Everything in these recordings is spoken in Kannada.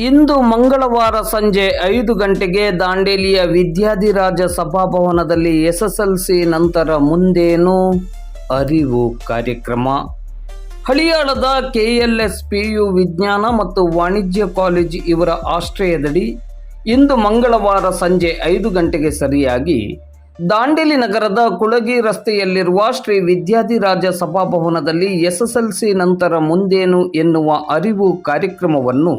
ಇಂದು ಮಂಗಳವಾರ ಸಂಜೆ 5 ಗಂಟೆಗೆ ದಾಂಡೇಲಿಯ ವಿದ್ಯಾಧಿರಾಜ ಸಭಾಭವನದಲ್ಲಿ ಎಸ್ಎಸ್ಎಲ್ಸಿ ನಂತರ ಮುಂದೇನು ಅರಿವು ಕಾರ್ಯಕ್ರಮ. ಹಳಿಯಾಳದ KLS PU ವಿಜ್ಞಾನ ಮತ್ತು ವಾಣಿಜ್ಯ ಕಾಲೇಜು ಇವರ ಆಶ್ರಯದಡಿ ಇಂದು ಮಂಗಳವಾರ ಸಂಜೆ 5 ಗಂಟೆಗೆ ಸರಿಯಾಗಿ ದಾಂಡೇಲಿ ನಗರದ ಕುಳಗಿ ರಸ್ತೆಯಲ್ಲಿರುವ ಶ್ರೀ ವಿದ್ಯಾಧಿರಾಜ ಸಭಾಭವನದಲ್ಲಿ ಎಸ್ಎಸ್ಎಲ್ಸಿ ನಂತರ ಮುಂದೇನು ಎನ್ನುವ ಅರಿವು ಕಾರ್ಯಕ್ರಮವನ್ನು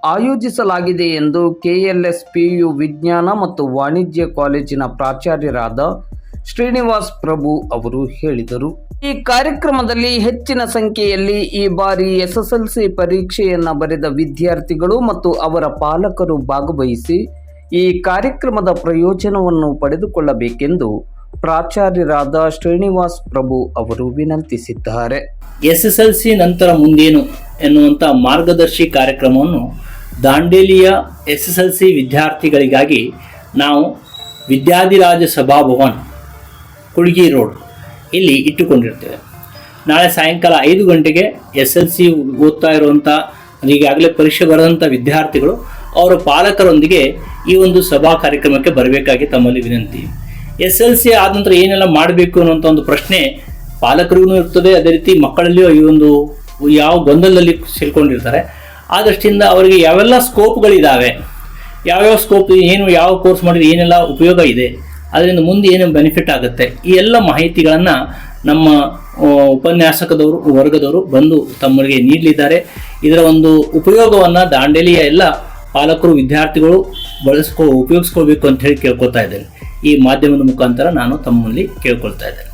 ಆಯೋಜಿಸಲಾಗಿದೆ ಎಂದು KLS PU ವಿಜ್ಞಾನ ಮತ್ತು ವಾಣಿಜ್ಯ ಕಾಲೇಜಿನ ಪ್ರಾಚಾರ್ಯರಾದ ಶ್ರೀನಿವಾಸ್ ಪ್ರಭು ಅವರು ಹೇಳಿದರು. ಈ ಕಾರ್ಯಕ್ರಮದಲ್ಲಿ ಹೆಚ್ಚಿನ ಸಂಖ್ಯೆಯಲ್ಲಿ ಈ ಬಾರಿ SSLC ಪರೀಕ್ಷೆಯನ್ನು ಬರೆದ ವಿದ್ಯಾರ್ಥಿಗಳು ಮತ್ತು ಅವರ ಪಾಲಕರು ಭಾಗವಹಿಸಿ ಈ ಕಾರ್ಯಕ್ರಮದ ಪ್ರಯೋಜನವನ್ನು ಪಡೆದುಕೊಳ್ಳಬೇಕೆಂದು ಪ್ರಾಚಾರ್ಯರಾದ ಶ್ರೀನಿವಾಸ್ ಪ್ರಭು ಅವರು ವಿನಂತಿಸಿದ್ದಾರೆ. SSLC ನಂತರ ಮುಂದೇನು ಎನ್ನುವಂಥ ಮಾರ್ಗದರ್ಶಿ ಕಾರ್ಯಕ್ರಮವನ್ನು ದಾಂಡೇಲಿಯ SSLC ವಿದ್ಯಾರ್ಥಿಗಳಿಗಾಗಿ ನಾವು ವಿದ್ಯಾಧಿರಾಜ ಸಭಾಭವನ್ ಕುಳಗಿ ರೋಡ್ ಇಲ್ಲಿ ಇಟ್ಟುಕೊಂಡಿರ್ತೇವೆ. ನಾಳೆ ಸಾಯಂಕಾಲ 5 ಗಂಟೆಗೆ SSLC ಓದ್ತಾ ಇರುವಂಥ ಈಗಾಗಲೇ ಪರೀಕ್ಷೆ ಬರೆದಂಥ ವಿದ್ಯಾರ್ಥಿಗಳು ಅವರ ಪಾಲಕರೊಂದಿಗೆ ಈ ಒಂದು ಸಭಾ ಕಾರ್ಯಕ್ರಮಕ್ಕೆ ಬರಬೇಕಾಗಿ ತಮ್ಮಲ್ಲಿ ವಿನಂತಿ. SSLC ಆದ ನಂತರ ಏನೆಲ್ಲ ಮಾಡಬೇಕು ಅನ್ನುವಂಥ ಒಂದು ಪ್ರಶ್ನೆ ಪಾಲಕರಿಗೂ ಇರ್ತದೆ. ಅದೇ ರೀತಿ ಮಕ್ಕಳಲ್ಲಿಯೂ ಈ ಒಂದು ಯಾವ ಗೊಂದಲದಲ್ಲಿ ಸೇರ್ಕೊಂಡಿರ್ತಾರೆ. ಆ ದೃಷ್ಟಿಯಿಂದ ಅವರಿಗೆ ಯಾವೆಲ್ಲ ಸ್ಕೋಪ್ಗಳಿದ್ದಾವೆ, ಯಾವ್ಯಾವ ಸ್ಕೋಪ್ ಏನು, ಯಾವ ಕೋರ್ಸ್ ಮಾಡಿದರೆ ಏನೆಲ್ಲ ಉಪಯೋಗ ಇದೆ, ಅದರಿಂದ ಮುಂದೆ ಏನು ಬೆನಿಫಿಟ್ ಆಗುತ್ತೆ, ಈ ಎಲ್ಲ ಮಾಹಿತಿಗಳನ್ನು ನಮ್ಮ ಉಪನ್ಯಾಸಕದವರು ವರ್ಗದವರು ಬಂದು ತಮ್ಮರಿಗೆ ನೀಡಲಿದ್ದಾರೆ. ಇದರ ಒಂದು ಉಪಯೋಗವನ್ನು ದಾಂಡೇಲಿಯ ಎಲ್ಲ ಪಾಲಕರು ವಿದ್ಯಾರ್ಥಿಗಳು ಉಪಯೋಗಿಸ್ಕೋಬೇಕು ಅಂತ ಹೇಳಿ ಕೇಳ್ಕೊತಾ ಇದ್ದೇನೆ. ಈ ಮಾಧ್ಯಮದ ಮುಖಾಂತರ ನಾನು ತಮ್ಮಲ್ಲಿ ಕೇಳ್ಕೊಳ್ತಾ ಇದ್ದೇನೆ.